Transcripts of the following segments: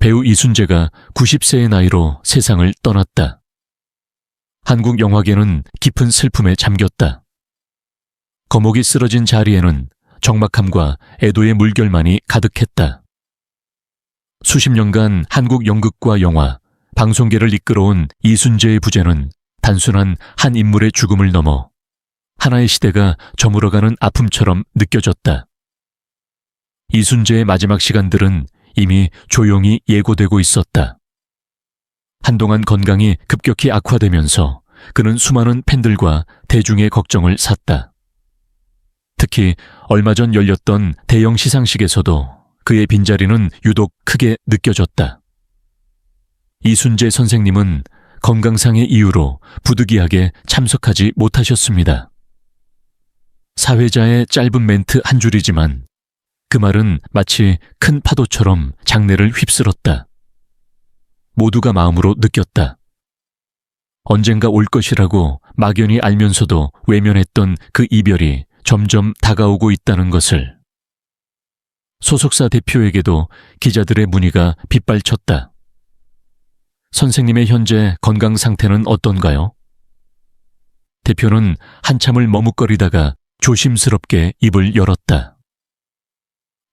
배우 이순재가 90세의 나이로 세상을 떠났다. 한국 영화계는 깊은 슬픔에 잠겼다. 거목이 쓰러진 자리에는 적막함과 애도의 물결만이 가득했다. 수십 년간 한국 연극과 영화, 방송계를 이끌어온 이순재의 부재는 단순한 한 인물의 죽음을 넘어 하나의 시대가 저물어가는 아픔처럼 느껴졌다. 이순재의 마지막 시간들은 이미 조용히 예고되고 있었다. 한동안 건강이 급격히 악화되면서 그는 수많은 팬들과 대중의 걱정을 샀다. 특히 얼마 전 열렸던 대형 시상식에서도 그의 빈자리는 유독 크게 느껴졌다. 이순재 선생님은 건강상의 이유로 부득이하게 참석하지 못하셨습니다. 사회자의 짧은 멘트 한 줄이지만 그 말은 마치 큰 파도처럼 장내를 휩쓸었다. 모두가 마음으로 느꼈다. 언젠가 올 것이라고 막연히 알면서도 외면했던 그 이별이 점점 다가오고 있다는 것을. 소속사 대표에게도 기자들의 문의가 빗발쳤다. 선생님의 현재 건강 상태는 어떤가요? 대표는 한참을 머뭇거리다가 조심스럽게 입을 열었다.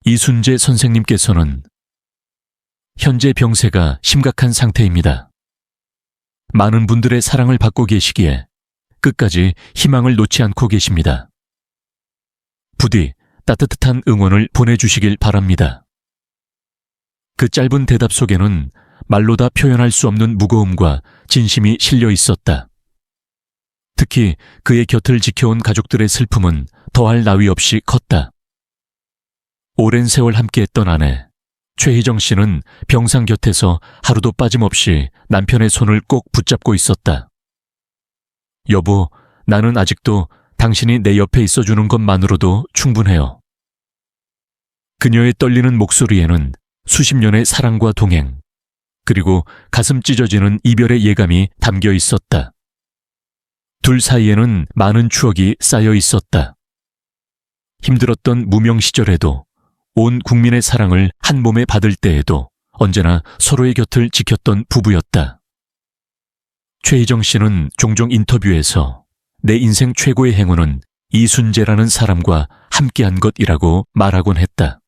이순재 선생님께서는 현재 병세가 심각한 상태입니다. 많은 분들의 사랑을 받고 계시기에 끝까지 희망을 놓지 않고 계십니다. 부디 따뜻한 응원을 보내주시길 바랍니다. 그 짧은 대답 속에는 말로 다 표현할 수 없는 무거움과 진심이 실려 있었다. 특히 그의 곁을 지켜온 가족들의 슬픔은 더할 나위 없이 컸다. 오랜 세월 함께했던 아내 최희정 씨는 병상 곁에서 하루도 빠짐없이 남편의 손을 꼭 붙잡고 있었다. 여보, 나는 아직도 당신이 내 옆에 있어주는 것만으로도 충분해요. 그녀의 떨리는 목소리에는 수십 년의 사랑과 동행, 그리고 가슴 찢어지는 이별의 예감이 담겨 있었다. 둘 사이에는 많은 추억이 쌓여 있었다. 힘들었던 무명 시절에도, 온 국민의 사랑을 한 몸에 받을 때에도 언제나 서로의 곁을 지켰던 부부였다. 최희정 씨는 종종 인터뷰에서 내 인생 최고의 행운은 이순재라는 사람과 함께한 것이라고 말하곤 했다.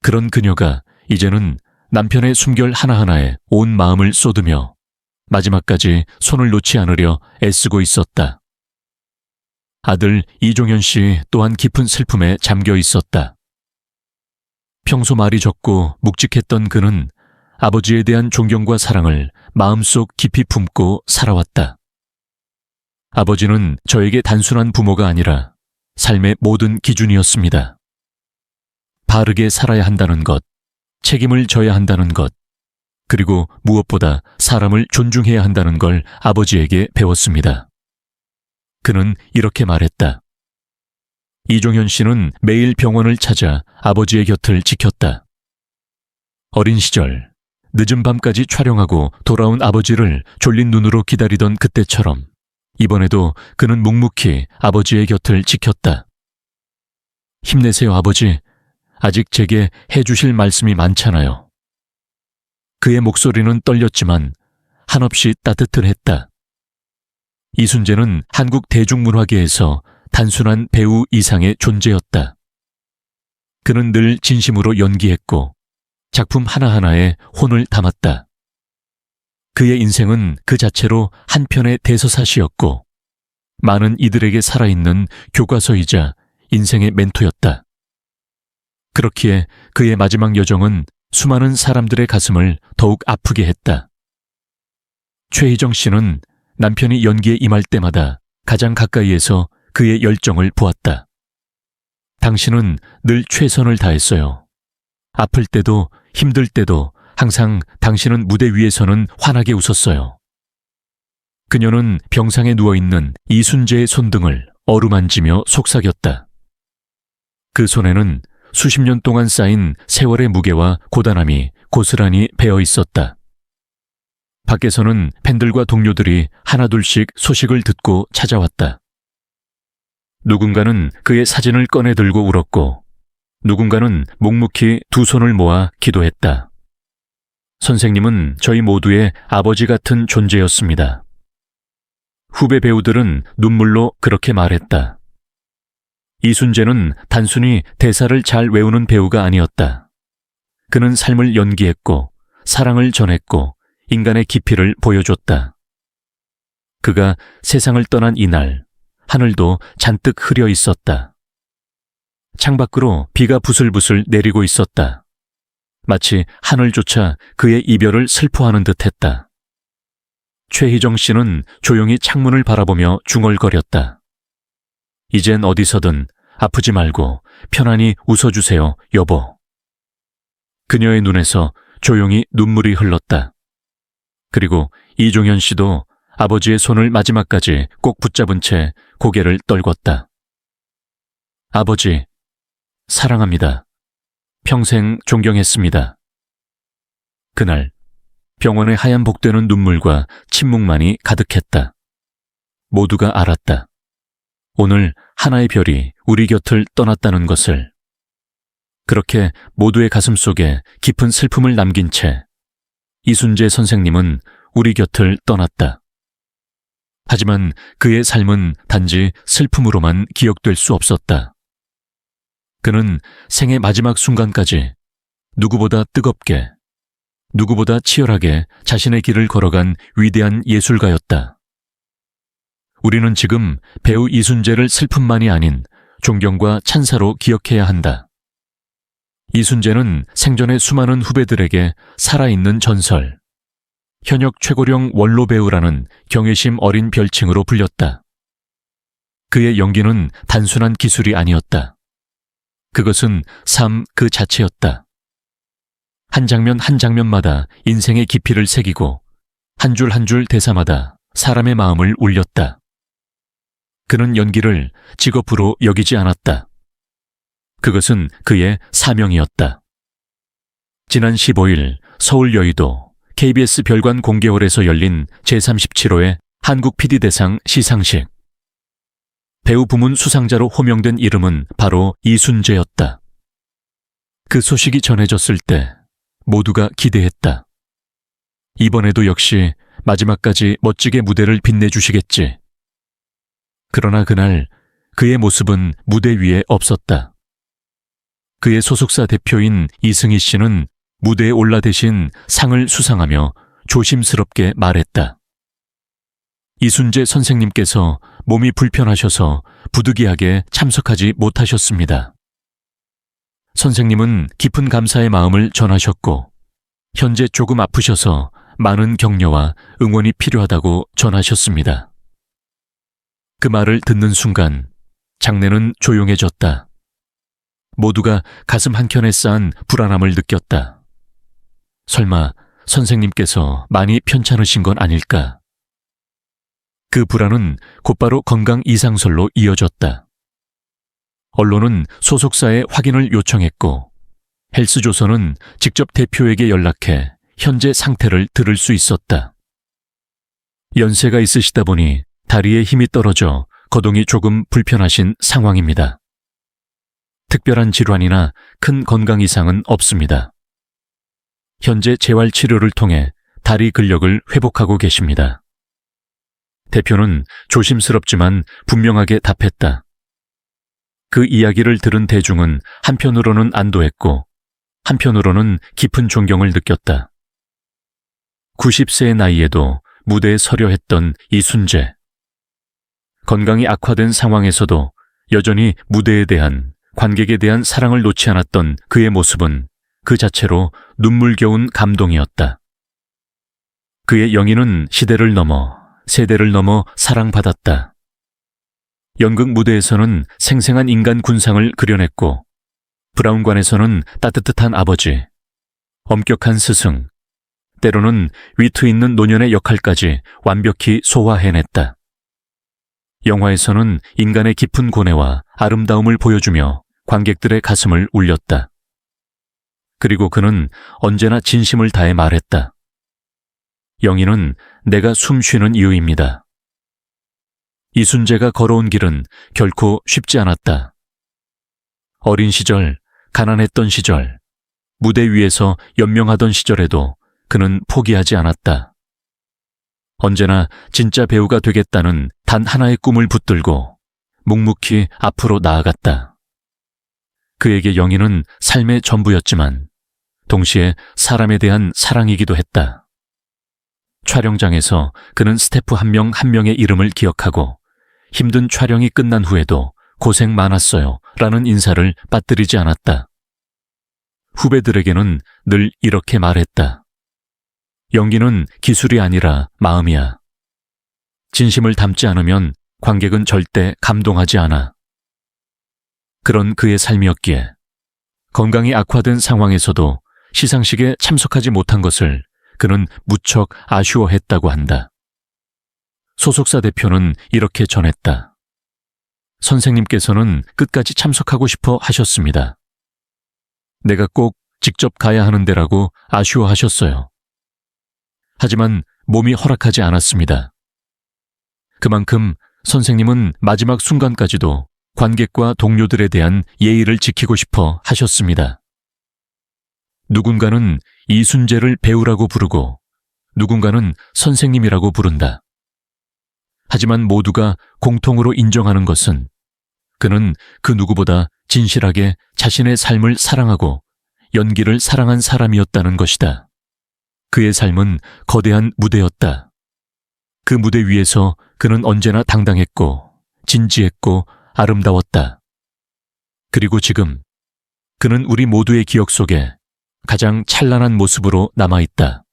그런 그녀가 이제는 남편의 숨결 하나하나에 온 마음을 쏟으며 마지막까지 손을 놓지 않으려 애쓰고 있었다. 아들 이종현 씨 또한 깊은 슬픔에 잠겨 있었다. 평소 말이 적고 묵직했던 그는 아버지에 대한 존경과 사랑을 마음속 깊이 품고 살아왔다. 아버지는 저에게 단순한 부모가 아니라 삶의 모든 기준이었습니다. 바르게 살아야 한다는 것, 책임을 져야 한다는 것, 그리고 무엇보다 사람을 존중해야 한다는 걸 아버지에게 배웠습니다. 그는 이렇게 말했다. 이종현 씨는 매일 병원을 찾아 아버지의 곁을 지켰다. 어린 시절, 늦은 밤까지 촬영하고 돌아온 아버지를 졸린 눈으로 기다리던 그때처럼 이번에도 그는 묵묵히 아버지의 곁을 지켰다. 힘내세요, 아버지. 아직 제게 해주실 말씀이 많잖아요. 그의 목소리는 떨렸지만 한없이 따뜻했다. 이순재는 한국 대중문화계에서 단순한 배우 이상의 존재였다. 그는 늘 진심으로 연기했고 작품 하나하나에 혼을 담았다. 그의 인생은 그 자체로 한 편의 대서사시였고 많은 이들에게 살아있는 교과서이자 인생의 멘토였다. 그렇기에 그의 마지막 여정은 수많은 사람들의 가슴을 더욱 아프게 했다. 최희정 씨는 남편이 연기에 임할 때마다 가장 가까이에서 그의 열정을 보았다. 당신은 늘 최선을 다했어요. 아플 때도 힘들 때도 항상 당신은 무대 위에서는 환하게 웃었어요. 그녀는 병상에 누워있는 이순재의 손등을 어루만지며 속삭였다. 그 손에는 수십 년 동안 쌓인 세월의 무게와 고단함이 고스란히 배어 있었다. 밖에서는 팬들과 동료들이 하나둘씩 소식을 듣고 찾아왔다. 누군가는 그의 사진을 꺼내 들고 울었고 누군가는 묵묵히 두 손을 모아 기도했다. 선생님은 저희 모두의 아버지 같은 존재였습니다. 후배 배우들은 눈물로 그렇게 말했다. 이순재는 단순히 대사를 잘 외우는 배우가 아니었다. 그는 삶을 연기했고 사랑을 전했고 인간의 깊이를 보여줬다. 그가 세상을 떠난 이날 하늘도 잔뜩 흐려 있었다. 창밖으로 비가 부슬부슬 내리고 있었다. 마치 하늘조차 그의 이별을 슬퍼하는 듯했다. 최희정 씨는 조용히 창문을 바라보며 중얼거렸다. 이젠 어디서든 아프지 말고 편안히 웃어주세요, 여보. 그녀의 눈에서 조용히 눈물이 흘렀다. 그리고 이종현 씨도 아버지의 손을 마지막까지 꼭 붙잡은 채 고개를 떨궜다. 아버지, 사랑합니다. 평생 존경했습니다. 그날 병원의 하얀 복되는 눈물과 침묵만이 가득했다. 모두가 알았다. 오늘 하나의 별이 우리 곁을 떠났다는 것을. 그렇게 모두의 가슴 속에 깊은 슬픔을 남긴 채 이순재 선생님은 우리 곁을 떠났다. 하지만 그의 삶은 단지 슬픔으로만 기억될 수 없었다. 그는 생의 마지막 순간까지 누구보다 뜨겁게, 누구보다 치열하게 자신의 길을 걸어간 위대한 예술가였다. 우리는 지금 배우 이순재를 슬픔만이 아닌 존경과 찬사로 기억해야 한다. 이순재는 생전의 수많은 후배들에게 살아있는 전설, 현역 최고령 원로 배우라는 경외심 어린 별칭으로 불렸다. 그의 연기는 단순한 기술이 아니었다. 그것은 삶 그 자체였다. 한 장면 한 장면마다 인생의 깊이를 새기고 한 줄 한 줄 대사마다 사람의 마음을 울렸다. 그는 연기를 직업으로 여기지 않았다. 그것은 그의 사명이었다. 지난 15일 서울 여의도 KBS 별관 공개홀에서 열린 제37회 한국 PD대상 시상식. 배우 부문 수상자로 호명된 이름은 바로 이순재였다. 그 소식이 전해졌을 때 모두가 기대했다. 이번에도 역시 마지막까지 멋지게 무대를 빛내주시겠지. 그러나 그날 그의 모습은 무대 위에 없었다. 그의 소속사 대표인 이승희 씨는 무대에 올라 대신 상을 수상하며 조심스럽게 말했다. 이순재 선생님께서 몸이 불편하셔서 부득이하게 참석하지 못하셨습니다. 선생님은 깊은 감사의 마음을 전하셨고 현재 조금 아프셔서 많은 격려와 응원이 필요하다고 전하셨습니다. 그 말을 듣는 순간 장내는 조용해졌다. 모두가 가슴 한켠에 쌓은 불안함을 느꼈다. 설마 선생님께서 많이 편찮으신 건 아닐까? 그 불안은 곧바로 건강 이상설로 이어졌다. 언론은 소속사에 확인을 요청했고 헬스조선은 직접 대표에게 연락해 현재 상태를 들을 수 있었다. 연세가 있으시다 보니 다리에 힘이 떨어져 거동이 조금 불편하신 상황입니다. 특별한 질환이나 큰 건강 이상은 없습니다. 현재 재활치료를 통해 다리 근력을 회복하고 계십니다. 대표는 조심스럽지만 분명하게 답했다. 그 이야기를 들은 대중은 한편으로는 안도했고 한편으로는 깊은 존경을 느꼈다. 90세의 나이에도 무대에 서려 했던 이순재. 건강이 악화된 상황에서도 여전히 무대에 대한, 관객에 대한 사랑을 놓지 않았던 그의 모습은 그 자체로 눈물겨운 감동이었다. 그의 영인은 시대를 넘어, 세대를 넘어 사랑받았다. 연극 무대에서는 생생한 인간 군상을 그려냈고 브라운관에서는 따뜻한 아버지, 엄격한 스승, 때로는 위트 있는 노년의 역할까지 완벽히 소화해냈다. 영화에서는 인간의 깊은 고뇌와 아름다움을 보여주며 관객들의 가슴을 울렸다. 그리고 그는 언제나 진심을 다해 말했다. 영희는 내가 숨 쉬는 이유입니다. 이순재가 걸어온 길은 결코 쉽지 않았다. 어린 시절, 가난했던 시절, 무대 위에서 연명하던 시절에도 그는 포기하지 않았다. 언제나 진짜 배우가 되겠다는 단 하나의 꿈을 붙들고 묵묵히 앞으로 나아갔다. 그에게 영희는 삶의 전부였지만 동시에 사람에 대한 사랑이기도 했다. 촬영장에서 그는 스태프 한 명 한 명의 이름을 기억하고 힘든 촬영이 끝난 후에도 고생 많았어요 라는 인사를 빠뜨리지 않았다. 후배들에게는 늘 이렇게 말했다. 연기는 기술이 아니라 마음이야. 진심을 담지 않으면 관객은 절대 감동하지 않아. 그런 그의 삶이었기에 건강이 악화된 상황에서도 시상식에 참석하지 못한 것을 그는 무척 아쉬워했다고 한다. 소속사 대표는 이렇게 전했다. 선생님께서는 끝까지 참석하고 싶어 하셨습니다. 내가 꼭 직접 가야 하는 데라고 아쉬워하셨어요. 하지만 몸이 허락하지 않았습니다. 그만큼 선생님은 마지막 순간까지도 관객과 동료들에 대한 예의를 지키고 싶어 하셨습니다. 누군가는 이순재를 배우라고 부르고 누군가는 선생님이라고 부른다. 하지만 모두가 공통으로 인정하는 것은 그는 그 누구보다 진실하게 자신의 삶을 사랑하고 연기를 사랑한 사람이었다는 것이다. 그의 삶은 거대한 무대였다. 그 무대 위에서 그는 언제나 당당했고 진지했고 아름다웠다. 그리고 지금 그는 우리 모두의 기억 속에 가장 찬란한 모습으로 남아있다.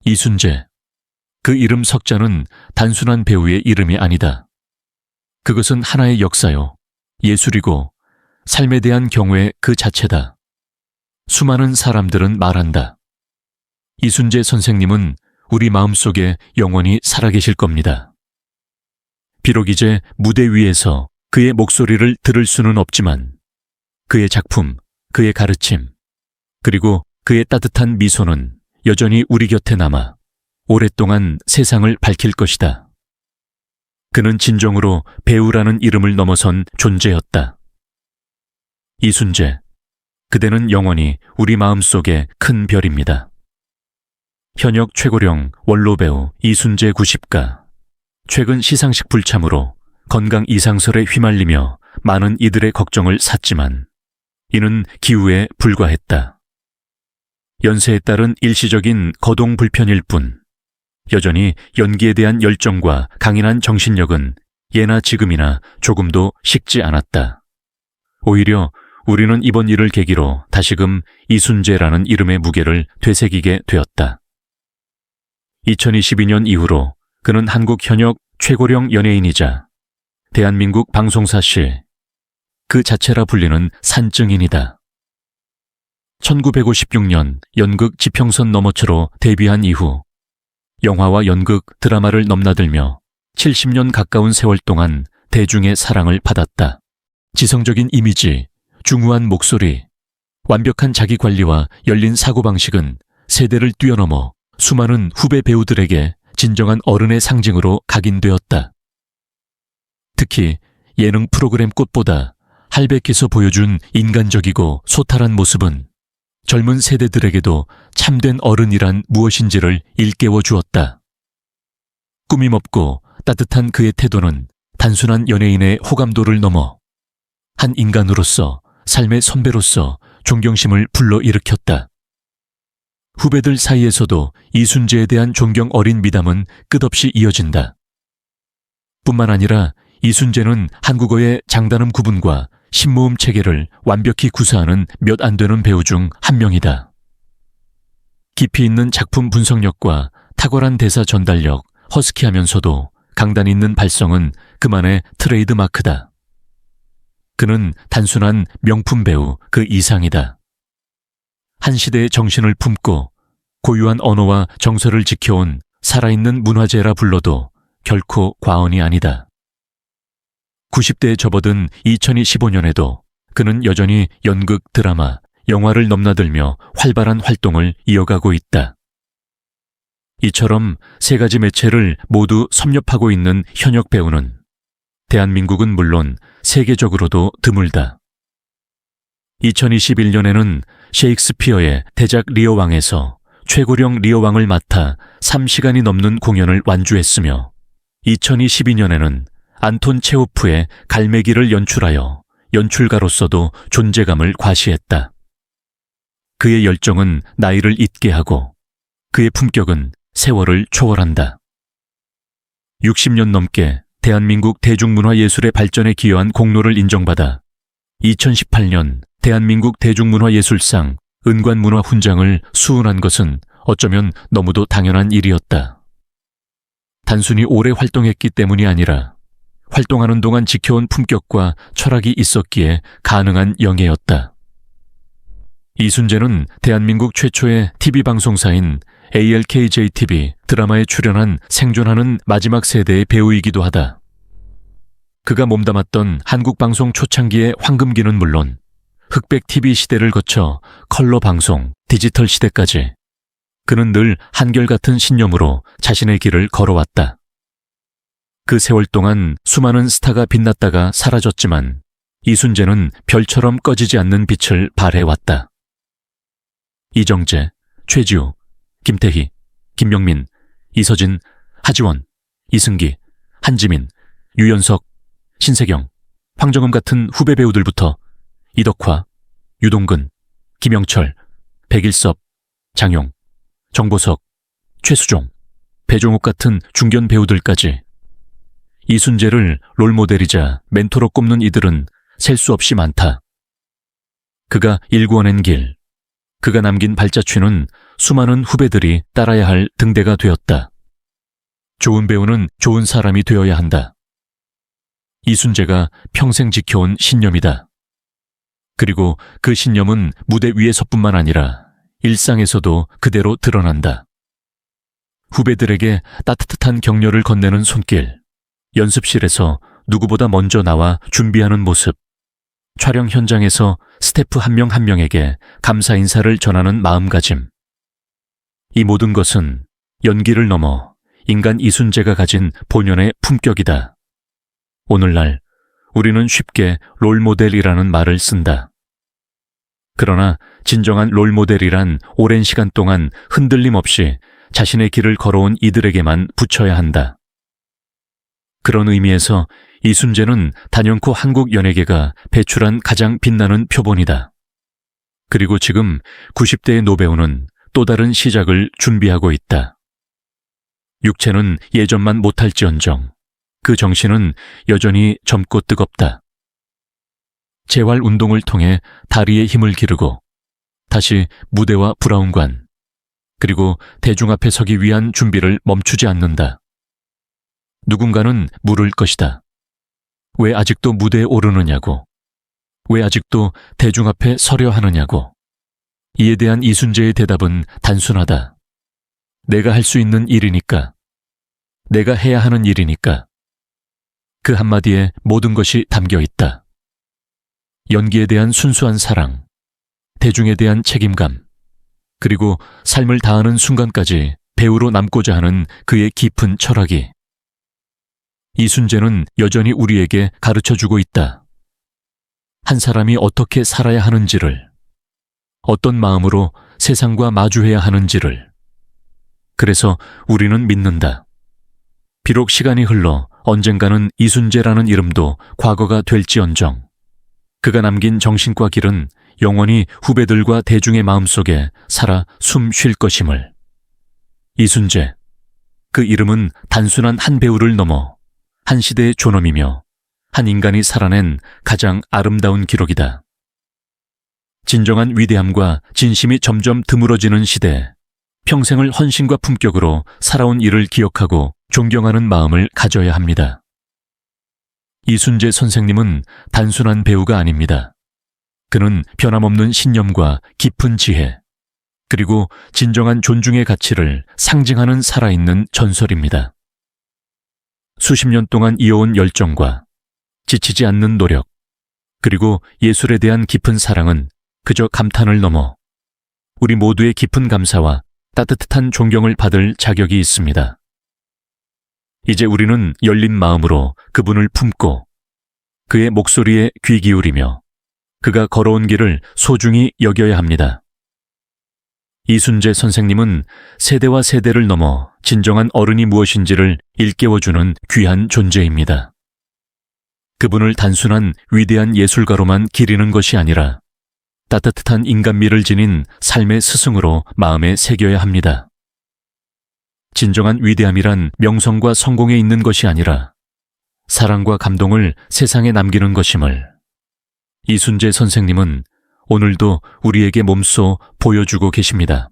이순재. 그 이름 석자는 단순한 배우의 이름이 아니다. 그것은 하나의 역사요, 예술이고 삶에 대한 경외 그 자체다. 수많은 사람들은 말한다. 이순재 선생님은 우리 마음속에 영원히 살아계실 겁니다. 비록 이제 무대 위에서 그의 목소리를 들을 수는 없지만 그의 작품, 그의 가르침, 그리고 그의 따뜻한 미소는 여전히 우리 곁에 남아 오랫동안 세상을 밝힐 것이다. 그는 진정으로 배우라는 이름을 넘어선 존재였다. 이순재, 그대는 영원히 우리 마음속에 큰 별입니다. 현역 최고령 원로배우 이순재 90가 최근 시상식 불참으로 건강 이상설에 휘말리며 많은 이들의 걱정을 샀지만 이는 기우에 불과했다. 연세에 따른 일시적인 거동 불편일 뿐 여전히 연기에 대한 열정과 강인한 정신력은 예나 지금이나 조금도 식지 않았다. 오히려 우리는 이번 일을 계기로 다시금 이순재라는 이름의 무게를 되새기게 되었다. 2022년 이후로 그는 한국 현역 최고령 연예인이자 대한민국 방송사실 그 자체라 불리는 산증인이다. 1956년 연극 지평선 너머처로 데뷔한 이후 영화와 연극, 드라마를 넘나들며 70년 가까운 세월 동안 대중의 사랑을 받았다. 지성적인 이미지, 중후한 목소리, 완벽한 자기관리와 열린 사고방식은 세대를 뛰어넘어 수많은 후배 배우들에게 진정한 어른의 상징으로 각인되었다. 특히 예능 프로그램 꽃보다 할배께서 보여준 인간적이고 소탈한 모습은 젊은 세대들에게도 참된 어른이란 무엇인지를 일깨워 주었다. 꾸밈 없고 따뜻한 그의 태도는 단순한 연예인의 호감도를 넘어 한 인간으로서, 삶의 선배로서 존경심을 불러일으켰다. 후배들 사이에서도 이순재에 대한 존경 어린 미담은 끝없이 이어진다. 뿐만 아니라 이순재는 한국어의 장단음 구분과 신모음 체계를 완벽히 구사하는 몇 안 되는 배우 중 한 명이다. 깊이 있는 작품 분석력과 탁월한 대사 전달력, 허스키하면서도 강단 있는 발성은 그만의 트레이드 마크다. 그는 단순한 명품 배우 그 이상이다. 한 시대의 정신을 품고 고유한 언어와 정서를 지켜온 살아있는 문화재라 불러도 결코 과언이 아니다. 90대에 접어든 2025년에도 그는 여전히 연극, 드라마, 영화를 넘나들며 활발한 활동을 이어가고 있다. 이처럼 세 가지 매체를 모두 섭렵하고 있는 현역 배우는 대한민국은 물론 세계적으로도 드물다. 2021년에는 셰익스피어의 대작 리어 왕에서 최고령 리어왕을 맡아 3시간이 넘는 공연을 완주했으며 2012년에는 안톤 체호프의 갈매기를 연출하여 연출가로서도 존재감을 과시했다. 그의 열정은 나이를 잊게 하고 그의 품격은 세월을 초월한다. 60년 넘게 대한민국 대중문화예술의 발전에 기여한 공로를 인정받아 2018년 대한민국 대중문화예술상 은관문화훈장을 수운한 것은 어쩌면 너무도 당연한 일이었다. 단순히 오래 활동했기 때문이 아니라 활동하는 동안 지켜온 품격과 철학이 있었기에 가능한 영예였다. 이순재는 대한민국 최초의 TV방송사인 ALKJTV 드라마에 출연한 생존하는 마지막 세대의 배우이기도 하다. 그가 몸담았던 한국방송 초창기의 황금기는 물론 흑백 TV 시대를 거쳐 컬러 방송, 디지털 시대까지 그는 늘 한결같은 신념으로 자신의 길을 걸어왔다. 그 세월 동안 수많은 스타가 빛났다가 사라졌지만 이순재는 별처럼 꺼지지 않는 빛을 발해왔다. 이정재, 최지우, 김태희, 김명민, 이서진, 하지원, 이승기, 한지민, 유연석, 신세경, 황정음 같은 후배 배우들부터 이덕화, 유동근, 김영철, 백일섭, 장용, 정보석, 최수종, 배종욱 같은 중견 배우들까지 이순재를 롤모델이자 멘토로 꼽는 이들은 셀 수 없이 많다. 그가 일궈낸 길, 그가 남긴 발자취는 수많은 후배들이 따라야 할 등대가 되었다. 좋은 배우는 좋은 사람이 되어야 한다. 이순재가 평생 지켜온 신념이다. 그리고 그 신념은 무대 위에서뿐만 아니라 일상에서도 그대로 드러난다. 후배들에게 따뜻한 격려를 건네는 손길, 연습실에서 누구보다 먼저 나와 준비하는 모습, 촬영 현장에서 스태프 한 명 한 명에게 감사 인사를 전하는 마음가짐. 이 모든 것은 연기를 넘어 인간 이순재가 가진 본연의 품격이다. 오늘날 우리는 쉽게 롤모델이라는 말을 쓴다. 그러나 진정한 롤모델이란 오랜 시간 동안 흔들림 없이 자신의 길을 걸어온 이들에게만 붙여야 한다. 그런 의미에서 이순재는 단연코 한국 연예계가 배출한 가장 빛나는 표본이다. 그리고 지금 90대의 노배우는 또 다른 시작을 준비하고 있다. 육체는 예전만 못할지언정 그 정신은 여전히 젊고 뜨겁다. 재활 운동을 통해 다리에 힘을 기르고 다시 무대와 브라운관 그리고 대중 앞에 서기 위한 준비를 멈추지 않는다. 누군가는 물을 것이다. 왜 아직도 무대에 오르느냐고, 왜 아직도 대중 앞에 서려 하느냐고. 이에 대한 이순재의 대답은 단순하다. 내가 할 수 있는 일이니까. 내가 해야 하는 일이니까. 그 한마디에 모든 것이 담겨 있다. 연기에 대한 순수한 사랑, 대중에 대한 책임감, 그리고 삶을 다하는 순간까지 배우로 남고자 하는 그의 깊은 철학이 이순재는 여전히 우리에게 가르쳐주고 있다. 한 사람이 어떻게 살아야 하는지를, 어떤 마음으로 세상과 마주해야 하는지를. 그래서 우리는 믿는다. 비록 시간이 흘러 언젠가는 이순재라는 이름도 과거가 될지언정 그가 남긴 정신과 길은 영원히 후배들과 대중의 마음속에 살아 숨 쉴 것임을. 이순재, 그 이름은 단순한 한 배우를 넘어 한 시대의 존엄이며 한 인간이 살아낸 가장 아름다운 기록이다. 진정한 위대함과 진심이 점점 드물어지는 시대, 평생을 헌신과 품격으로 살아온 이를 기억하고 존경하는 마음을 가져야 합니다. 이순재 선생님은 단순한 배우가 아닙니다. 그는 변함없는 신념과 깊은 지혜, 그리고 진정한 존중의 가치를 상징하는 살아있는 전설입니다. 수십 년 동안 이어온 열정과 지치지 않는 노력, 그리고 예술에 대한 깊은 사랑은 그저 감탄을 넘어 우리 모두의 깊은 감사와 따뜻한 존경을 받을 자격이 있습니다. 이제 우리는 열린 마음으로 그분을 품고 그의 목소리에 귀 기울이며 그가 걸어온 길을 소중히 여겨야 합니다. 이순재 선생님은 세대와 세대를 넘어 진정한 어른이 무엇인지를 일깨워주는 귀한 존재입니다. 그분을 단순한 위대한 예술가로만 기리는 것이 아니라 따뜻한 인간미를 지닌 삶의 스승으로 마음에 새겨야 합니다. 진정한 위대함이란 명성과 성공에 있는 것이 아니라 사랑과 감동을 세상에 남기는 것임을 이순재 선생님은 오늘도 우리에게 몸소 보여주고 계십니다.